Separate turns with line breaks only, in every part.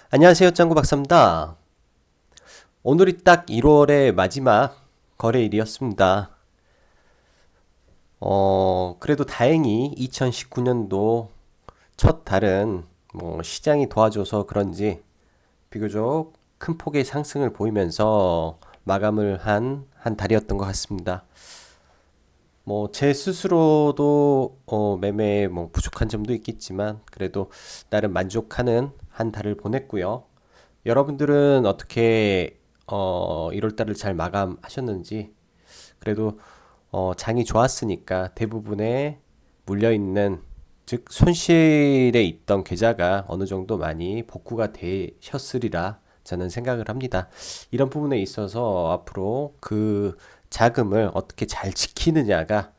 안녕하세요, 짱구 박사입니다. 오늘이 딱 1월의 마지막 거래일이었습니다. 그래도 다행히 2019년도 첫 달은 시장이 도와줘서 그런지 비교적 큰 폭의 상승을 보이면서 마감을 한 달이었던 것 같습니다. 제 스스로도 매매에 부족한 점도 있겠지만 그래도 나름 만족하는 한 달을 보냈고요. 여러분들은 어떻게 1월 달을 잘 마감하셨는지 그래도 장이 좋았으니까 대부분의 물려있는 즉 손실에 있던 계좌가 어느 정도 많이 복구가 되셨으리라 저는 생각을 합니다. 이런 부분에 있어서 앞으로 그 자금을 어떻게 잘 지키느냐가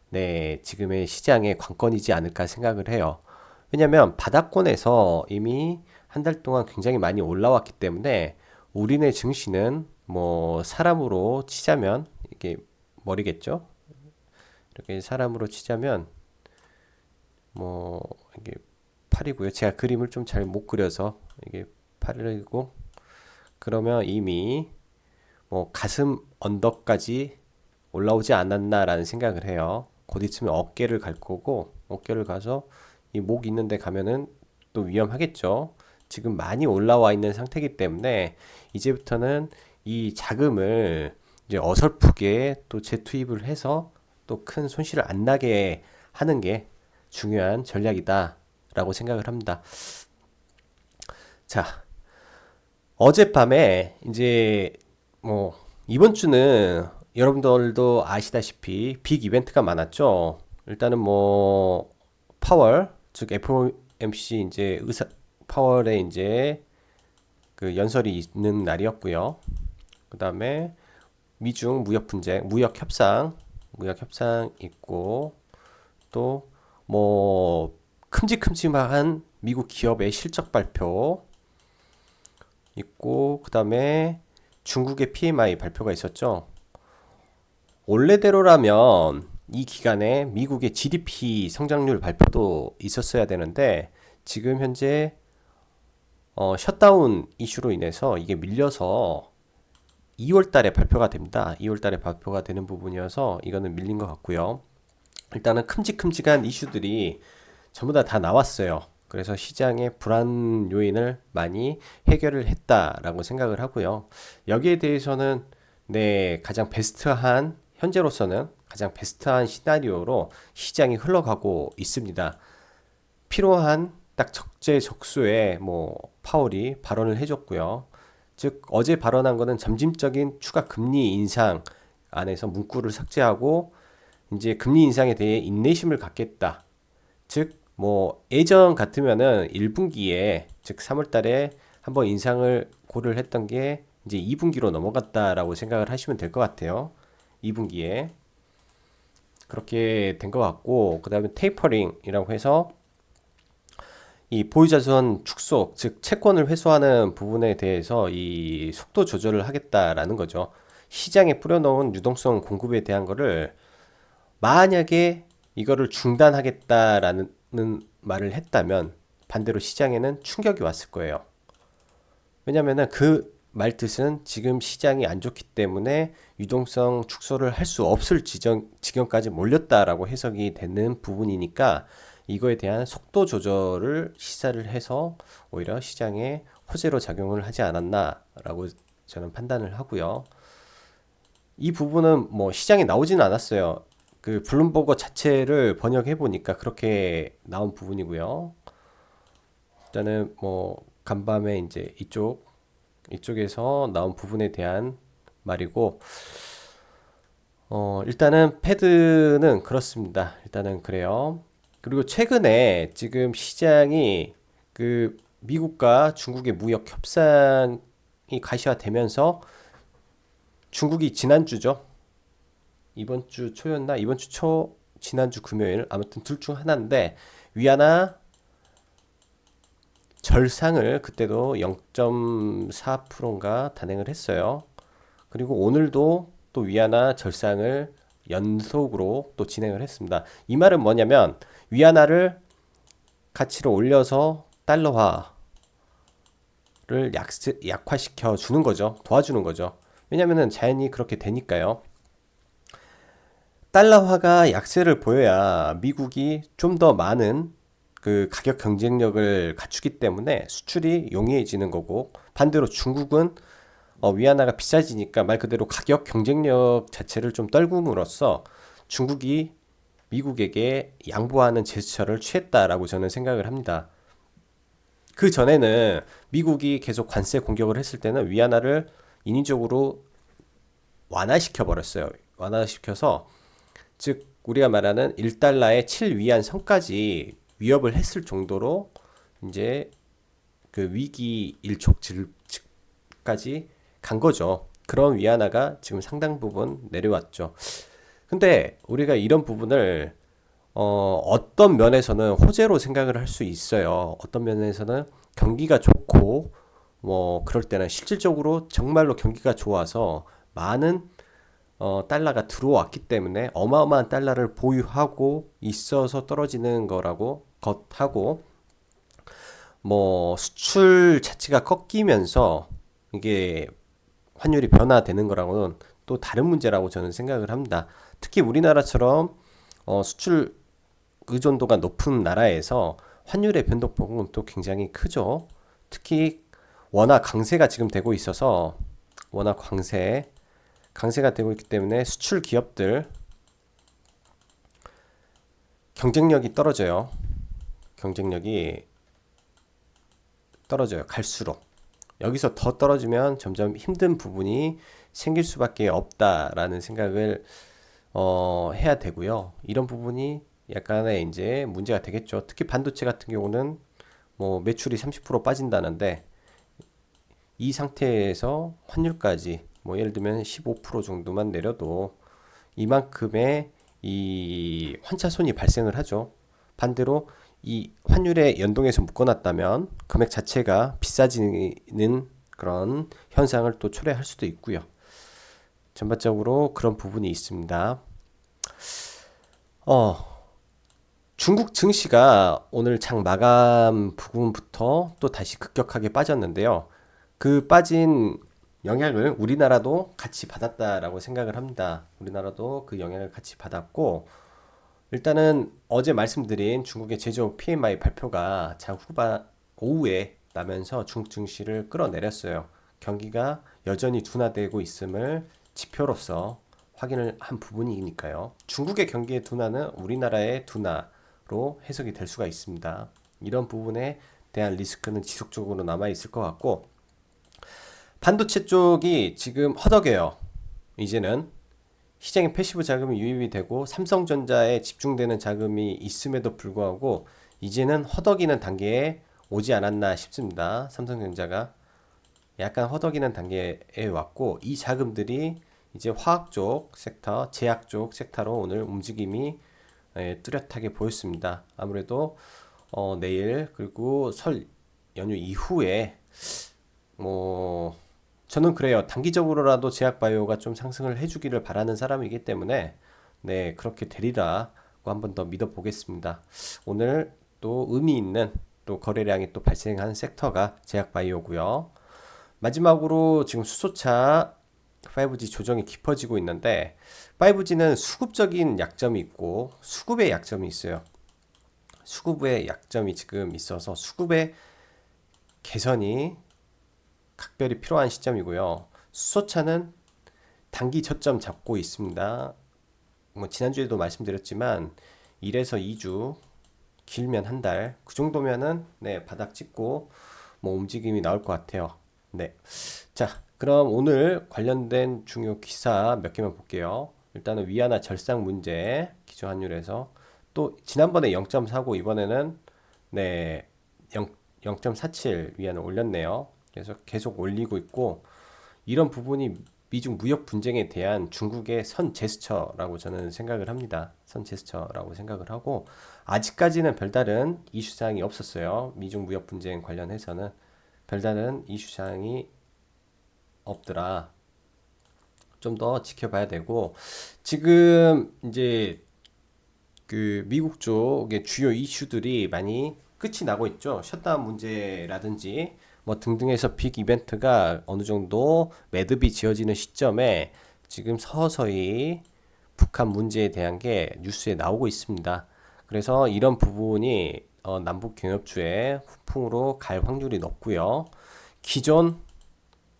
네, 지금의 시장의 관건이지 않을까 생각을 해요. 왜냐면 바닥권에서 이미 한 달 동안 굉장히 많이 올라왔기 때문에 우리네 증시는 사람으로 치자면 이게 머리겠죠? 이렇게 사람으로 치자면 뭐 이게 팔이고요. 제가 그림을 좀 잘 못 그려서 이게 팔이고 그러면 이미 가슴 언덕까지 올라오지 않았나라는 생각을 해요. 곧 있으면 어깨를 갈 거고 어깨를 가서 이 목 있는 데 가면은 또 위험하겠죠. 지금 많이 올라와 있는 상태이기 때문에 이제부터는 이 자금을 이제 어설프게 또 재투입을 해서 또 큰 손실을 안 나게 하는 게 중요한 전략이다라고 생각을 합니다. 자, 어젯밤에 이제 이번 주는 여러분들도 아시다시피 빅 이벤트가 많았죠. 일단은 파월 즉 FOMC 이제 의사 파월에 이제 그 연설이 있는 날이었고요. 그다음에 미중 무역 분쟁, 무역 협상 있고 또 큼직큼직한 미국 기업의 실적 발표 있고 그다음에 중국의 PMI 발표가 있었죠. 원래대로라면 이 기간에 미국의 GDP 성장률 발표도 있었어야 되는데 지금 현재 셧다운 이슈로 인해서 이게 밀려서 2월 달에 발표가 됩니다. 2월 달에 발표가 되는 부분이어서 이거는 밀린 것 같고요. 일단은 큼직큼직한 이슈들이 전부 다 나왔어요. 그래서 시장의 불안 요인을 많이 해결을 했다라고 생각을 하고요. 여기에 대해서는 네, 현재로서는 가장 베스트한 시나리오로 시장이 흘러가고 있습니다. 필요한 딱 적재적소에 파월이 발언을 해줬고요. 즉 어제 발언한 거는 점진적인 추가 금리 인상 안에서 문구를 삭제하고 이제 금리 인상에 대해 인내심을 갖겠다. 즉 예전 같으면은 1분기에 즉 3월 달에 한번 인상을 고려를 했던 게 이제 2분기로 넘어갔다라고 생각을 하시면 될 것 같아요. 2분기에 그렇게 된 것 같고 그다음에 테이퍼링이라고 해서 이 보유자손 축소, 즉 채권을 회수하는 부분에 대해서 이 속도 조절을 하겠다라는 거죠. 시장에 뿌려놓은 유동성 공급에 대한 거를 만약에 이거를 중단하겠다라는 말을 했다면 반대로 시장에는 충격이 왔을 거예요. 왜냐면은 그 말뜻은 지금 시장이 안 좋기 때문에 유동성 축소를 할 수 없을 지경까지 몰렸다라고 해석이 되는 부분이니까 이거에 대한 속도 조절을 시사를 해서 오히려 시장에 호재로 작용을 하지 않았나라고 저는 판단을 하고요. 이 부분은 시장에 나오지는 않았어요. 그 블룸버거 자체를 번역해 보니까 그렇게 나온 부분이고요. 일단은 간밤에 이제 이쪽에서 나온 부분에 대한 말이고 일단은 패드는 그렇습니다. 일단은 그래요. 그리고 최근에 지금 시장이 그 미국과 중국의 무역 협상이 가시화되면서 중국이 지난주죠. 이번 주 초였나? 이번 주 초, 지난주 금요일 아무튼 둘 중 하나인데 위안화 절상을 그때도 0.4%인가 단행을 했어요. 그리고 오늘도 또 위안화 절상을 연속으로 또 진행을 했습니다. 이 말은 뭐냐면 위안화를 가치로 올려서 달러화를 약화시켜 주는 거죠. 도와주는 거죠. 왜냐면은 자연히 그렇게 되니까요. 달러화가 약세를 보여야 미국이 좀 더 많은 그 가격 경쟁력을 갖추기 때문에 수출이 용이해지는 거고, 반대로 중국은 위안화가 비싸지니까 말 그대로 가격 경쟁력 자체를 좀 떨굼으로써 중국이 미국에게 양보하는 제스처를 취했다라고 저는 생각을 합니다. 그 전에는 미국이 계속 관세 공격을 했을 때는 위안화를 인위적으로 완화시켜 버렸어요. 완화시켜서, 즉 우리가 말하는 1달러에 7위안 선까지 위협을 했을 정도로 이제 그 위기 일촉즉까지 간 거죠. 그런 위안화가 지금 상당 부분 내려왔죠. 근데 우리가 이런 부분을 어떤 면에서는 호재로 생각을 할 수 있어요. 어떤 면에서는 경기가 좋고 뭐 그럴 때는 실질적으로 정말로 경기가 좋아서 많은 달러가 들어왔기 때문에 어마어마한 달러를 보유하고 있어서 떨어지는 거라고 것하고, 뭐 수출 자체가 꺾이면서 이게 환율이 변화되는 거랑은 또 다른 문제라고 저는 생각을 합니다. 특히 우리나라처럼 수출 의존도가 높은 나라에서 환율의 변동폭은 또 굉장히 크죠. 특히 워낙 강세가 지금 되고 있어서, 워낙 강세가 되고 있기 때문에 수출 기업들 경쟁력이 떨어져요. 경쟁력이 떨어져요. 갈수록. 여기서 더 떨어지면 점점 힘든 부분이 생길 수밖에 없다라는 생각을 해야 되고요. 이런 부분이 약간의 이제 문제가 되겠죠. 특히 반도체 같은 경우는 뭐 매출이 30% 빠진다는데, 이 상태에서 환율까지 뭐 예를 들면 15% 정도만 내려도 이만큼의 이 환차손이 발생을 하죠. 반대로 이 환율에 연동해서 묶어놨다면 금액 자체가 비싸지는 그런 현상을 또 초래할 수도 있고요. 전반적으로 그런 부분이 있습니다. 어, 중국 증시가 오늘 장 마감 부분부터 또 다시 급격하게 빠졌는데요. 그 빠진 영향을 우리나라도 같이 받았다라고 생각을 합니다. 우리나라도 그 영향을 같이 받았고, 일단은 어제 말씀드린 중국의 제조업 PMI 발표가 장 후반 오후에 나면서 중국 증시를 끌어내렸어요. 경기가 여전히 둔화되고 있음을 지표로서 확인을 한 부분이니까요. 중국의 경기의 둔화는 우리나라의 둔화로 해석이 될 수가 있습니다. 이런 부분에 대한 리스크는 지속적으로 남아 있을 것 같고, 반도체 쪽이 지금 허덕여요. 이제는 시장에 패시브 자금이 유입이 되고 삼성전자에 집중되는 자금이 있음에도 불구하고 이제는 허덕이는 단계에 오지 않았나 싶습니다. 삼성전자가 약간 허덕이는 단계에 왔고, 이 자금들이 이제 화학 쪽 섹터, 제약 쪽 섹터로 오늘 움직임이 뚜렷하게 보였습니다. 아무래도 내일 그리고 설 연휴 이후에 뭐 저는 그래요. 단기적으로라도 제약바이오가 좀 상승을 해주기를 바라는 사람이기 때문에 네, 그렇게 되리라고 한번 더 믿어보겠습니다. 오늘 또 의미 있는 또 거래량이 또 발생한 섹터가 제약바이오고요. 마지막으로 지금 수소차 5G 조정이 깊어지고 있는데, 5G는 수급적인 약점이 있고 수급의 약점이 있어요. 수급의 약점이 지금 있어서 수급의 개선이 각별히 필요한 시점이고요. 수소차는 단기 저점 잡고 있습니다. 뭐 지난주에도 말씀드렸지만 1에서 2주, 길면 한 달, 그 정도면은 네, 바닥 찍고 뭐 움직임이 나올 것 같아요. 네. 자, 그럼 오늘 관련된 중요 기사 몇 개만 볼게요. 일단은 위안화 절상 문제, 기존 환율에서 또 지난번에 0.49, 이번에는 네, 0.47 위안을 올렸네요. 그래서 계속 올리고 있고, 이런 부분이 미중 무역 분쟁에 대한 중국의 선 제스처라고 저는 생각을 합니다. 선 제스처라고 생각을 하고, 아직까지는 별다른 이슈 사항이 없었어요. 미중 무역 분쟁 관련해서는 별다른 이슈 사항이 없더라. 좀 더 지켜봐야 되고, 지금 이제 그 미국 쪽의 주요 이슈들이 많이 끝이 나고 있죠. 셧다운 문제라든지 뭐 등등해서 빅 이벤트가 어느 정도 매듭이 지어지는 시점에 지금 서서히 북한 문제에 대한 게 뉴스에 나오고 있습니다. 그래서 이런 부분이 남북 경협주의 후풍으로 갈 확률이 높고요. 기존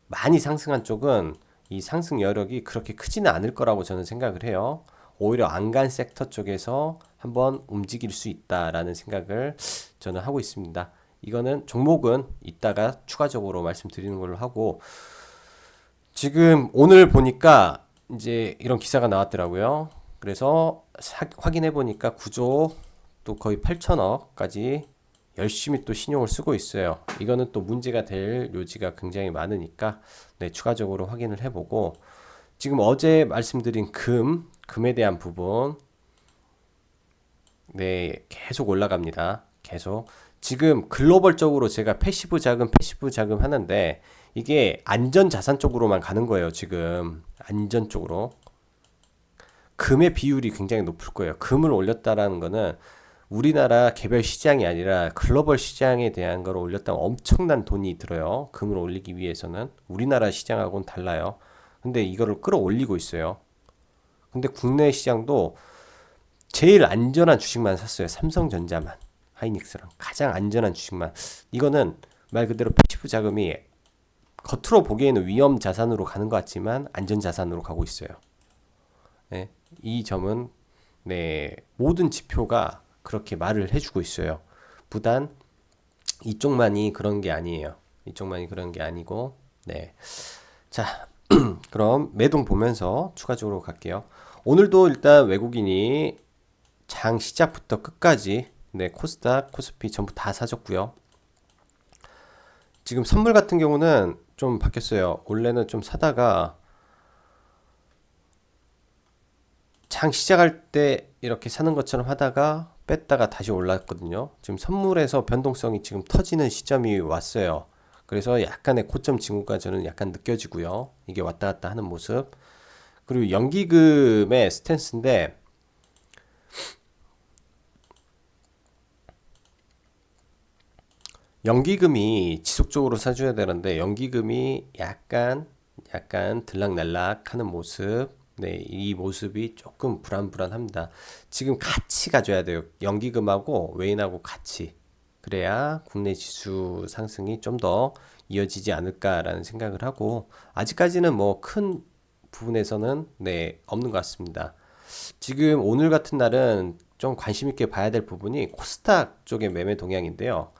많이 상승한 쪽은 이 상승 여력이 그렇게 크지는 않을 거라고 저는 생각을 해요. 오히려 안간 섹터 쪽에서 한번 움직일 수 있다라는 생각을 저는 하고 있습니다. 이거는 종목은 이따가 추가적으로 말씀드리는 걸로 하고, 지금 오늘 보니까 이제 이런 기사가 나왔더라고요. 그래서 확인해 보니까 구조 또 거의 8천억까지 열심히 또 신용을 쓰고 있어요. 이거는 또 문제가 될 요지가 굉장히 많으니까 네, 추가적으로 확인을 해보고, 지금 어제 말씀드린 금에 대한 부분 네, 계속 올라갑니다. 계속. 지금 글로벌적으로 제가 패시브 자금 하는데 이게 안전 자산 쪽으로만 가는 거예요, 지금. 안전 쪽으로. 금의 비율이 굉장히 높을 거예요. 금을 올렸다라는 거는 우리나라 개별 시장이 아니라 글로벌 시장에 대한 걸 올렸다면 엄청난 돈이 들어요. 금을 올리기 위해서는. 우리나라 시장하고는 달라요. 근데 이거를 끌어올리고 있어요. 근데 국내 시장도 제일 안전한 주식만 샀어요. 삼성전자만. 하이닉스랑. 가장 안전한 주식만. 이거는 말 그대로 패시브 자금이 겉으로 보기에는 위험 자산으로 가는 것 같지만 안전 자산으로 가고 있어요. 네, 이 점은 네, 모든 지표가 그렇게 말을 해주고 있어요. 부단 이쪽만이 그런 게 아니에요. 이쪽만이 그런 게 아니고, 네. 자, 그럼 매동 보면서 추가적으로 갈게요. 오늘도 일단 외국인이 장 시작부터 끝까지 네, 코스닥, 코스피 전부 다 사줬고요. 지금 선물 같은 경우는 좀 바뀌었어요. 원래는 좀 사다가 장 시작할 때 이렇게 사는 것처럼 하다가 뺐다가 다시 올랐거든요. 지금 선물에서 변동성이 지금 터지는 시점이 왔어요. 그래서 약간의 고점 징후가 저는 약간 느껴지고요. 이게 왔다 갔다 하는 모습. 그리고 연기금의 스탠스인데 연기금이 지속적으로 사줘야 되는데 연기금이 약간 들락날락 하는 모습. 네, 이 모습이 조금 불안불안합니다. 지금 같이 가져야 돼요. 연기금하고 외인하고 같이. 그래야 국내 지수 상승이 좀 더 이어지지 않을까라는 생각을 하고, 아직까지는 뭐 큰 부분에서는 네, 없는 것 같습니다. 지금 오늘 같은 날은 좀 관심 있게 봐야 될 부분이 코스닥 쪽의 매매 동향인데요.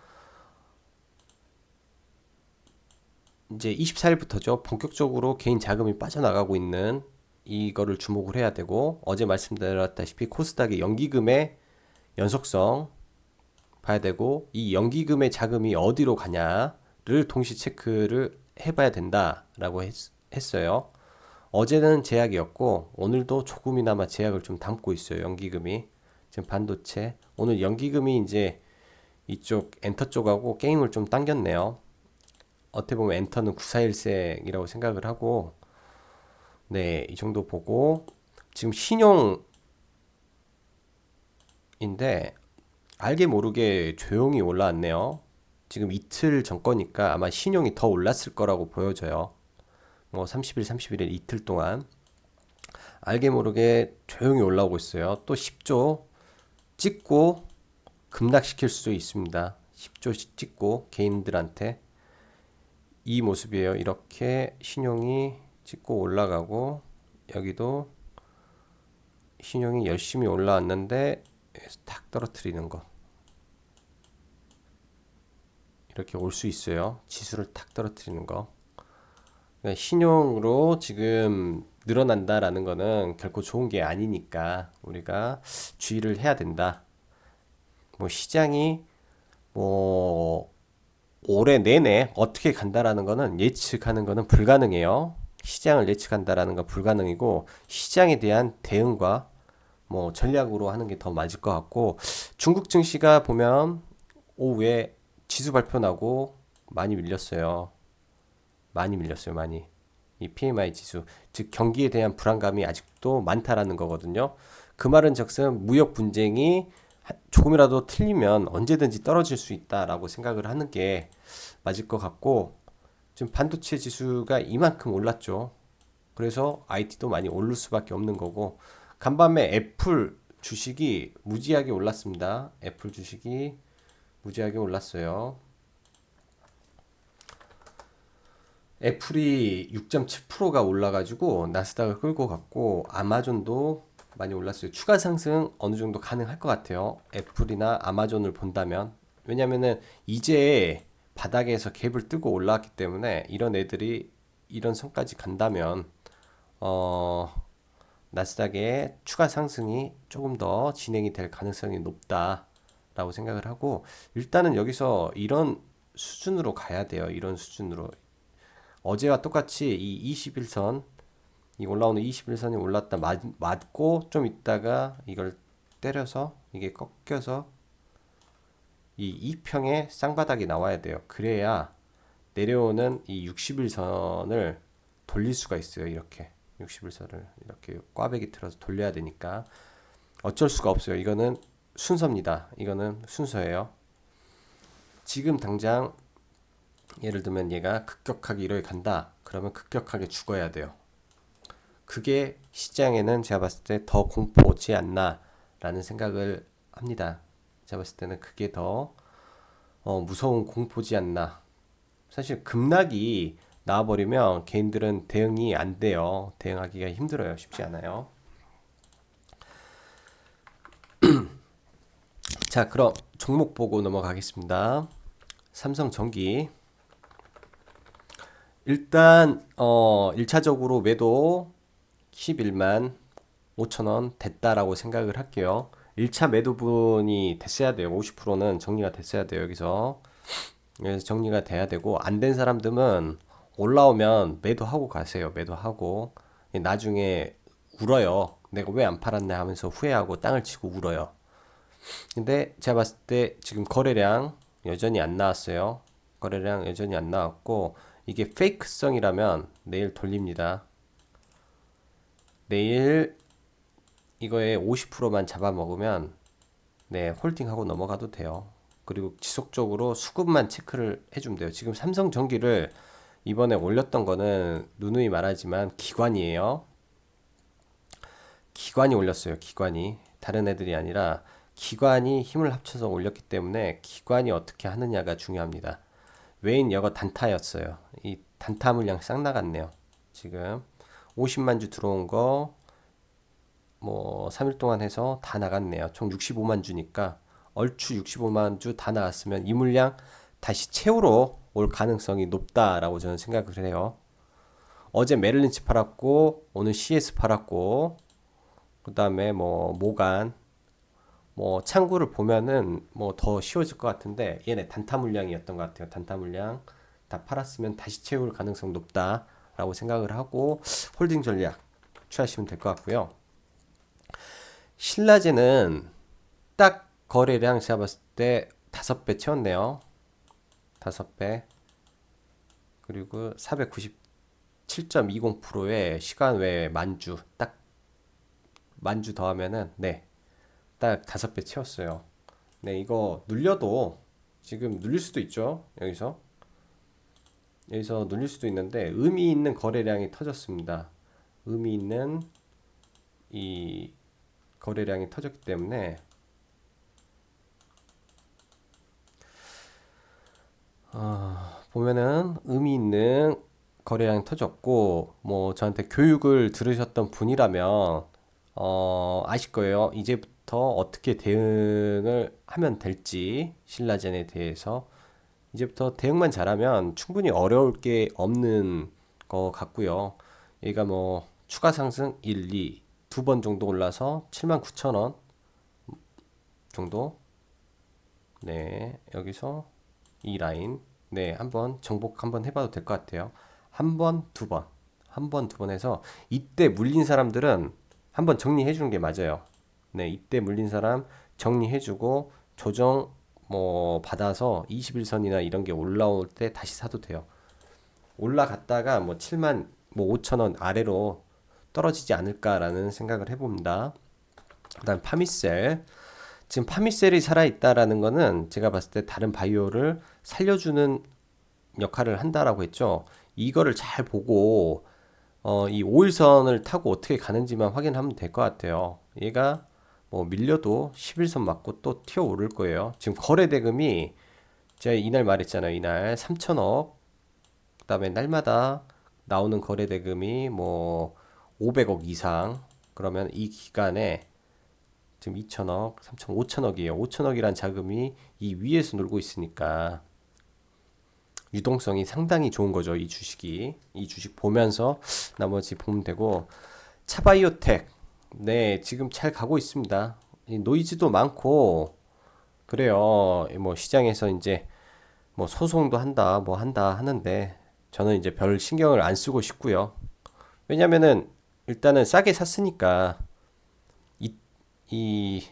이제 24일부터죠. 본격적으로 개인 자금이 빠져나가고 있는 이거를 주목을 해야 되고, 어제 말씀드렸다시피 코스닥의 연기금의 연속성 봐야 되고, 이 연기금의 자금이 어디로 가냐를 동시 체크를 해봐야 된다라고 했어요. 어제는 제약이었고 오늘도 조금이나마 제약을 좀 담고 있어요. 연기금이 지금 반도체, 오늘 연기금이 이제 이쪽 엔터 쪽하고 게임을 좀 당겼네요. 어떻게 보면 엔터는 94일생이라고 생각을 하고, 네, 이 정도 보고, 지금 신용인데 알게 모르게 조용히 올라왔네요. 지금 이틀 전 거니까 아마 신용이 더 올랐을 거라고 보여져요. 뭐 30일, 31일 이틀 동안 알게 모르게 조용히 올라오고 있어요. 또 10조 찍고 급락시킬 수도 있습니다. 10조 찍고 개인들한테 이 모습이에요. 이렇게 신용이 찍고 올라가고, 여기도 신용이 열심히 올라왔는데 탁 떨어뜨리는 거, 이렇게 올 수 있어요. 지수를 탁 떨어뜨리는 거. 그러니까 신용으로 지금 늘어난다라는 거는 결코 좋은 게 아니니까 우리가 주의를 해야 된다. 뭐 시장이 뭐 올해 내내 어떻게 간다라는 거는 예측하는 거는 불가능해요. 시장을 예측한다라는 건 불가능이고, 시장에 대한 대응과 뭐 전략으로 하는 게 더 맞을 것 같고, 중국 증시가 보면 오후에 지수 발표 나고 많이 밀렸어요. 많이 밀렸어요, 많이. 이 PMI 지수, 즉 경기에 대한 불안감이 아직도 많다라는 거거든요. 그 말은 즉슨 무역 분쟁이 조금이라도 틀리면 언제든지 떨어질 수 있다라고 생각을 하는 게 맞을 것 같고, 지금 반도체 지수가 이만큼 올랐죠. 그래서 IT도 많이 오를 수밖에 없는 거고, 간밤에 애플 주식이 무지하게 올랐습니다. 애플 주식이 무지하게 올랐어요. 애플이 6.7%가 올라가지고 나스닥을 끌고 갔고, 아마존도 많이 올랐어요. 추가 상승 어느 정도 가능할 것 같아요. 애플이나 아마존을 본다면. 왜냐면은 이제 바닥에서 갭을 뜨고 올라왔기 때문에 이런 애들이 이런 선까지 간다면 어 나스닥의 추가 상승이 조금 더 진행이 될 가능성이 높다라고 생각을 하고, 일단은 여기서 이런 수준으로 가야 돼요. 이런 수준으로. 어제와 똑같이 이 21선, 이 올라오는 21선이 올랐다 맞고 좀 있다가 이걸 때려서 이게 꺾여서 이 2평의 쌍바닥이 나와야 돼요. 그래야 내려오는 이 61선을 돌릴 수가 있어요. 이렇게 61선을 이렇게 꽈배기 틀어서 돌려야 되니까 어쩔 수가 없어요. 이거는 순서입니다. 이거는 순서예요. 지금 당장 예를 들면 얘가 급격하게 이렇게 간다. 그러면 급격하게 죽어야 돼요. 그게 시장에는 제가 봤을 때 더 공포지 않나라는 생각을 합니다. 제가 봤을 때는 그게 더 무서운 공포지 않나. 사실 급락이 나와버리면 개인들은 대응이 안 돼요. 대응하기가 힘들어요. 쉽지 않아요. 자, 그럼 종목 보고 넘어가겠습니다. 삼성전기. 일단 1차적으로 매도 11만 5천원 됐다라고 생각을 할게요. 1차 매도분이 됐어야 돼요. 50%는 정리가 됐어야 돼요. 여기서. 그래서 정리가 돼야 되고, 안 된 사람들은 올라오면 매도하고 가세요. 매도하고. 나중에 울어요. 내가 왜 안 팔았네 하면서 후회하고 땅을 치고 울어요. 근데 제가 봤을 때 지금 거래량 여전히 안 나왔어요. 거래량 여전히 안 나왔고, 이게 페이크성이라면 내일 돌립니다. 내일 이거에 50%만 잡아먹으면 네, 홀딩하고 넘어가도 돼요. 그리고 지속적으로 수급만 체크를 해주면 돼요. 지금 삼성전기를 이번에 올렸던 거는 누누이 말하지만 기관이에요. 기관이 올렸어요. 기관이. 다른 애들이 아니라 기관이 힘을 합쳐서 올렸기 때문에 기관이 어떻게 하느냐가 중요합니다. 외인 여거 단타였어요. 이 단타 물량 싹 나갔네요. 지금 50만 주 들어온 거 뭐 3일 동안 해서 다 나갔네요. 총 65만 주니까 얼추 65만 주 다 나갔으면 이 물량 다시 채우러 올 가능성이 높다라고 저는 생각을 해요. 어제 메릴린치 팔았고 오늘 CS 팔았고, 그 다음에 뭐 모간, 뭐 창구를 보면은 뭐 더 쉬워질 것 같은데 얘네 단타 물량이었던 것 같아요. 단타 물량 다 팔았으면 다시 채울 가능성 높다라고 생각을 하고 홀딩 전략 취하시면 될 것 같고요. 신라제는 딱 거래량 제가 봤을 때 5배 채웠네요. 5배. 그리고 497.20%의 시간 외에 만주, 딱 만주 더하면은 네, 딱 5배 채웠어요. 네, 이거 눌려도 지금 눌릴 수도 있죠. 여기서 눌릴 수도 있는데 의미 있는 거래량이 터졌습니다. 의미 있는 이 거래량이 터졌기 때문에 보면은 의미 있는 거래량이 터졌고, 뭐 저한테 교육을 들으셨던 분이라면 아실 거예요. 이제부터 어떻게 대응을 하면 될지, 신라젠에 대해서 이제부터 대응만 잘하면 충분히 어려울 게 없는 것 같고요. 얘가 뭐 추가 상승 1, 2, 두 번 정도 올라서 79,000원 정도. 네, 여기서 이 라인 네, 한번 정복 한번 해봐도 될 것 같아요. 한 번, 두 번, 한 번, 두 번 해서 이때 물린 사람들은 한번 정리해 주는 게 맞아요. 네, 이때 물린 사람 정리해주고 조정 뭐 받아서 21선이나 이런 게 올라올 때 다시 사도 돼요. 올라갔다가 뭐 7만 뭐 5천 원 아래로 떨어지지 않을까라는 생각을 해봅니다. 그다음 파미셀. 지금 파미셀이 살아있다라는 거는 제가 봤을 때 다른 바이오를 살려주는 역할을 한다라고 했죠. 이거를 잘 보고 이 5일선을 타고 어떻게 가는지만 확인하면 될 것 같아요. 얘가 뭐 밀려도 11선 맞고 또 튀어 오를 거예요. 지금 거래 대금이 제가 이날 말했잖아요. 이날 3천억. 그다음에 날마다 나오는 거래 대금이 뭐 500억 이상. 그러면 이 기간에 지금 2천억, 3천, 5천억이에요. 5천억이란 자금이 이 위에서 놀고 있으니까 유동성이 상당히 좋은 거죠. 이 주식이. 이 주식 보면서 나머지 보면 되고, 차바이오텍. 네, 지금 잘 가고 있습니다. 이 노이즈도 많고 그래요. 뭐 시장에서 이제 뭐 소송도 한다, 뭐 한다 하는데 저는 이제 별 신경을 안 쓰고 싶고요. 왜냐면은 일단은 싸게 샀으니까 이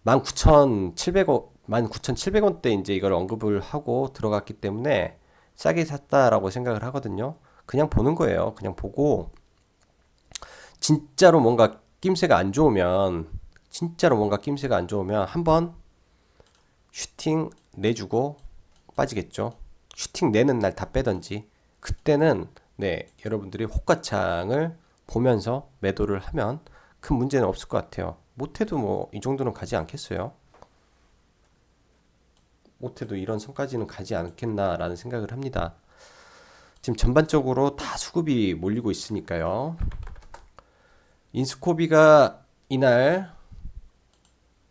19,700원, 19,700원대 이제 이걸 언급을 하고 들어갔기 때문에 싸게 샀다라고 생각을 하거든요. 그냥 보는 거예요. 그냥 보고 진짜로 뭔가 낌새가 안 좋으면 진짜로 뭔가 낌새가 안 좋으면 한번 슈팅 내주고 빠지겠죠. 슈팅 내는 날 다 빼던지 그때는 네 여러분들이 호가창을 보면서 매도를 하면 큰 문제는 없을 것 같아요. 못해도 뭐 이 정도는 가지 않겠어요. 못해도 이런 선까지는 가지 않겠나라는 생각을 합니다. 지금 전반적으로 다 수급이 몰리고 있으니까요. 인스코비가 이날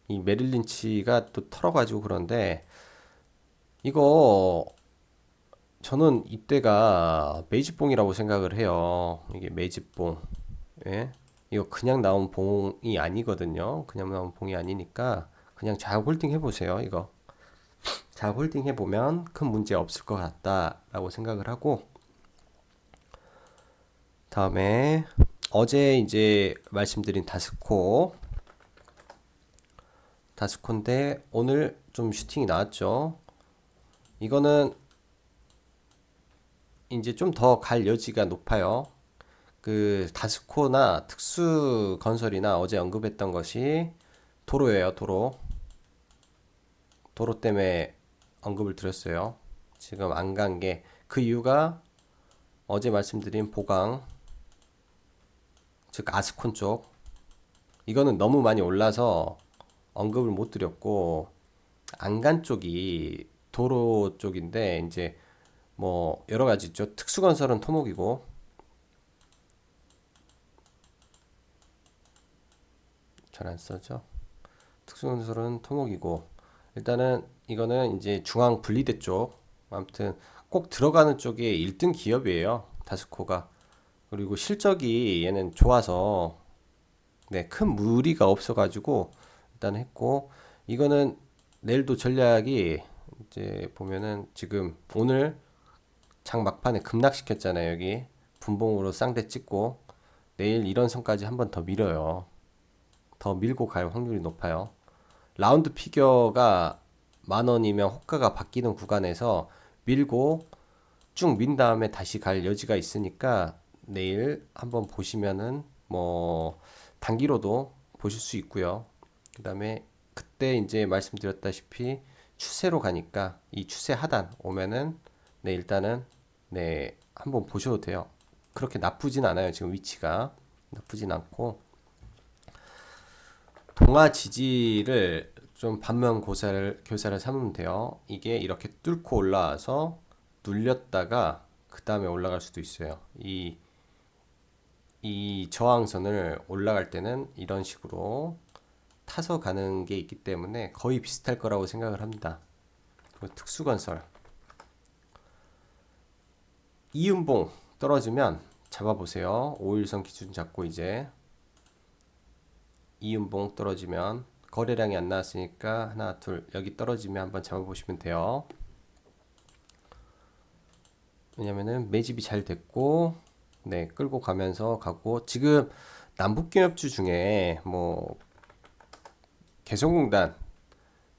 이 메릴 린치가 또 털어가지고 그런데 이거 저는 이때가 매집봉이라고 생각을 해요. 이게 매집봉. 예? 이거 그냥 나온 봉이 아니거든요. 그냥 나온 봉이 아니니까 그냥 잘 홀딩 해보세요. 이거 잘 홀딩 해보면 큰 문제 없을 것 같다라고 생각을 하고, 다음에 어제 이제 말씀드린 다스코인데 오늘 좀 슈팅이 나왔죠. 이거는 이제 좀 더 갈 여지가 높아요. 그 다스코나 특수건설이나 어제 언급했던 것이 도로예요. 도로 때문에 언급을 드렸어요. 지금 안 간 게 그 이유가 어제 말씀드린 보강, 즉 아스콘 쪽, 이거는 너무 많이 올라서 언급을 못 드렸고, 안 간 쪽이 도로 쪽인데 이제 뭐 여러 가지 있죠. 특수건설은 토목이고, 잘 안 써죠. 특수건설은 토목이고, 일단은 이거는 이제 중앙 분리대 쪽, 아무튼 꼭 들어가는 쪽에 1등 기업이에요. 다스코가. 그리고 실적이 얘는 좋아서 네, 큰 무리가 없어가지고 일단 했고, 이거는 내일도 전략이 이제 보면은 지금 오늘 장 막판에 급락시켰잖아요. 여기 분봉으로 쌍대 찍고 내일 이런 선까지 한번 더 밀어요. 더 밀고 갈 확률이 높아요. 라운드 피겨가 10,000원이면 호가가 바뀌는 구간에서 밀고 쭉 민 다음에 다시 갈 여지가 있으니까 내일 한번 보시면은 뭐 단기로도 보실 수 있고요. 그 다음에 그때 이제 말씀드렸다시피 추세로 가니까 이 추세 하단 오면은 네 일단은 네 한번 보셔도 돼요. 그렇게 나쁘진 않아요. 지금 위치가 나쁘진 않고 동아 지지를 좀 반면 교사를 삼으면 돼요. 이게 이렇게 뚫고 올라와서 눌렸다가 그 다음에 올라갈 수도 있어요. 이 저항선을 올라갈 때는 이런 식으로 타서 가는 게 있기 때문에 거의 비슷할 거라고 생각을 합니다. 그리고 특수건설 이음봉 떨어지면 잡아보세요. 5일선 기준 잡고 이제 이음봉 떨어지면 거래량이 안 나왔으니까 하나 둘 여기 떨어지면 한번 잡아보시면 돼요. 왜냐면은 매집이 잘 됐고 네 끌고 가면서 가고, 지금 남북기업주 중에 뭐 개성공단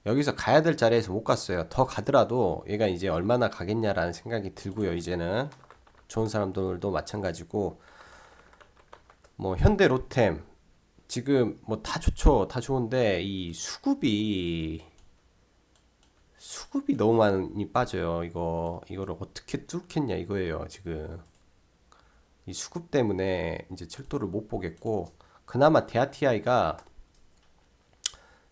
여기서 가야 될 자리에서 못 갔어요. 더 가더라도 얘가 이제 얼마나 가겠냐라는 생각이 들고요. 이제는 좋은 사람들도 마찬가지고 뭐 현대 로템 지금 뭐 다 좋죠. 다 좋은데 이 수급이 너무 많이 빠져요. 이거를 어떻게 뚫겠냐 이거예요. 지금 이 수급 때문에 이제 철도를 못 보겠고, 그나마 대하티아이가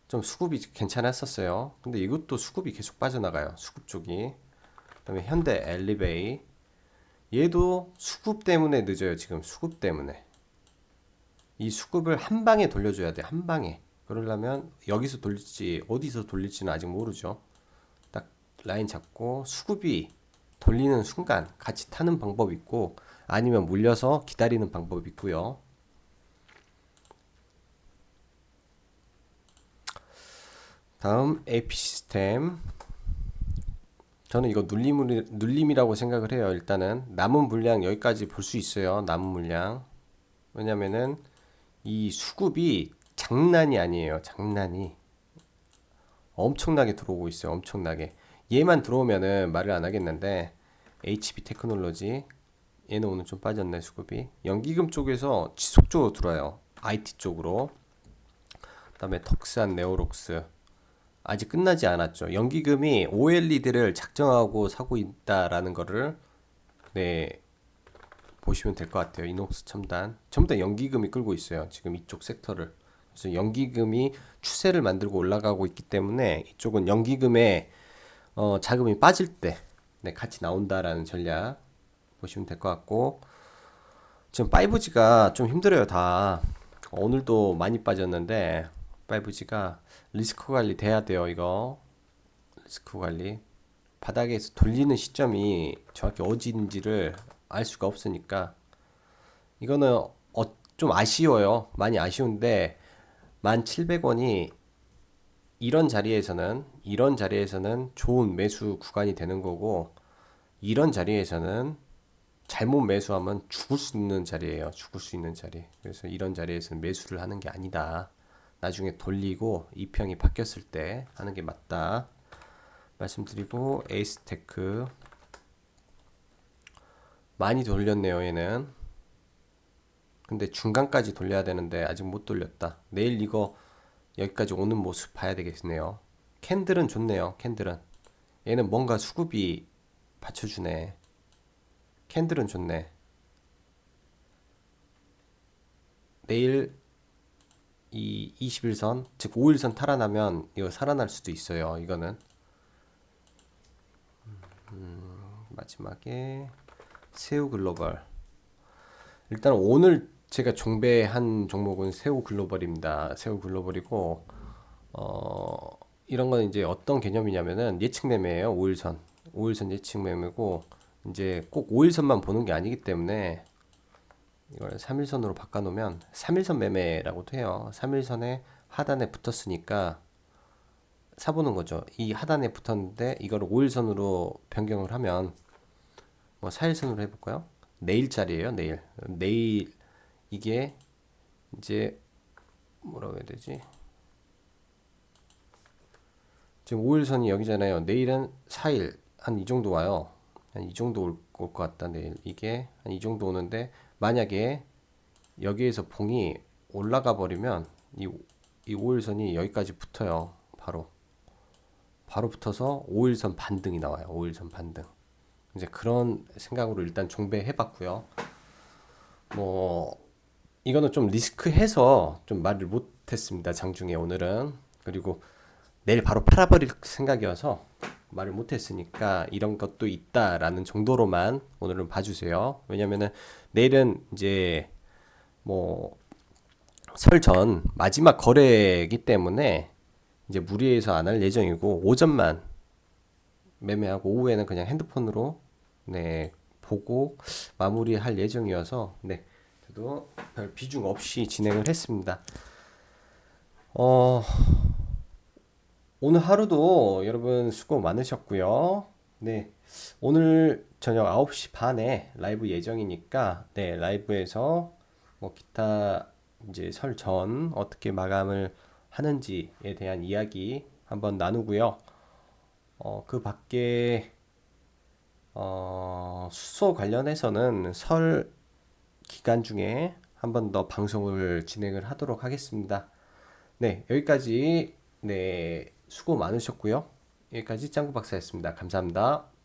좀 수급이 괜찮았었어요. 근데 이것도 수급이 계속 빠져나가요. 수급 쪽이. 그다음에 현대 엘리베이, 얘도 수급 때문에 늦어요. 지금 수급 때문에. 이 수급을 한 방에 돌려줘야 돼. 한 방에. 그러려면 여기서 돌릴지 어디서 돌릴지는 아직 모르죠. 딱 라인 잡고 수급이 돌리는 순간 같이 타는 방법이 있고, 아니면 물려서 기다리는 방법이 있고요. 다음 AP 시스템. 저는 이거 눌림이라고 생각을 해요. 일단은 남은 물량 여기까지 볼 수 있어요. 남은 물량. 왜냐면은 이 수급이 장난이 아니에요. 장난이 엄청나게 들어오고 있어요. 엄청나게. 얘만 들어오면은 말을 안 하겠는데, HB 테크놀로지, 얘는 오늘 좀 빠졌네. 수급이 연기금 쪽에서 지속적으로 들어와요. IT 쪽으로. 그다음에 덕산, 네오록스 아직 끝나지 않았죠. 연기금이 OLED를 작정하고 사고 있다라는 거를, 네, 보시면 될 것 같아요. 이녹스 첨단 전부 다 연기금이 끌고 있어요. 지금 이쪽 섹터를. 그래서 연기금이 추세를 만들고 올라가고 있기 때문에 이쪽은 연기금에 자금이 빠질 때, 네, 같이 나온다라는 전략 보시면 될 것 같고, 지금 5G가 좀 힘들어요. 다 오늘도 많이 빠졌는데, 5G가 리스크 관리 돼야 돼요. 이거 리스크 관리, 바닥에서 돌리는 시점이 정확히 어디인지를 알 수가 없으니까 이거는 좀 아쉬워요. 많이 아쉬운데 1,700원이 이런 자리에서는 좋은 매수 구간이 되는 거고, 이런 자리에서는 잘못 매수하면 죽을 수 있는 자리예요. 죽을 수 있는 자리. 그래서 이런 자리에서는 매수를 하는 게 아니다. 나중에 돌리고 이평이 바뀌었을 때 하는 게 맞다 말씀드리고, 에이스테크 많이 돌렸네요. 얘는 근데 중간까지 돌려야 되는데 아직 못 돌렸다. 내일 이거 여기까지 오는 모습 봐야 되겠네요. 캔들은 좋네요. 캔들은 얘는 뭔가 수급이 받쳐주네. 캔들은 좋네. 내일 이 21선 즉 5일선 탈환하면 이거 살아날 수도 있어요. 이거는 마지막에 새우글로벌. 일단 오늘 제가 종배한 종목은 새우글로벌입니다. 새우글로벌이고, 이런 건 이제 어떤 개념이냐면은 예측 매매예요. 5일선 예측 매매고, 이제 꼭 5일선만 보는 게 아니기 때문에 이걸 3일선으로 바꿔놓으면 3일선 매매라고도 해요. 3일선에 하단에 붙었으니까 사보는 거죠. 이 하단에 붙었는데 이걸 5일선으로 변경을 하면, 뭐 4일선으로 해볼까요? 내일짜리예요. 내일 이게 이제 뭐라고 해야 되지? 지금 5일선이 여기잖아요. 내일은 4일 한 이 정도 와요. 한 이 정도 올 것 같다. 내일 이게 한 이 정도 오는데, 만약에 여기에서 봉이 올라가 버리면 이 5일선이 여기까지 붙어요. 바로 붙어서 5일선 반등이 나와요. 5일선 반등. 이제 그런 생각으로 일단 종배해 봤고요. 뭐 이거는 좀 리스크해서 좀 말을 못했습니다. 장중에 오늘은. 그리고 내일 바로 팔아버릴 생각이어서 말을 못했으니까 이런 것도 있다라는 정도로만 오늘은 봐주세요. 왜냐면은 내일은 이제 뭐 설 전 마지막 거래이기 때문에 이제 무리해서 안 할 예정이고, 오전만 매매하고 오후에는 그냥 핸드폰으로, 네, 보고 마무리할 예정이어서, 네, 저도 별 비중 없이 진행을 했습니다. 어, 오늘 하루도 여러분 수고 많으셨고요. 네, 오늘 저녁 9시 반에 라이브 예정이니까, 네, 라이브에서 뭐 기타 이제 설 전 어떻게 마감을 하는지에 대한 이야기 한번 나누고요. 그 밖에 수소 관련해서는 설 기간 중에 한 번 더 방송을 진행을 하도록 하겠습니다. 네, 여기까지 네, 수고 많으셨고요. 여기까지 짱구 박사였습니다. 감사합니다.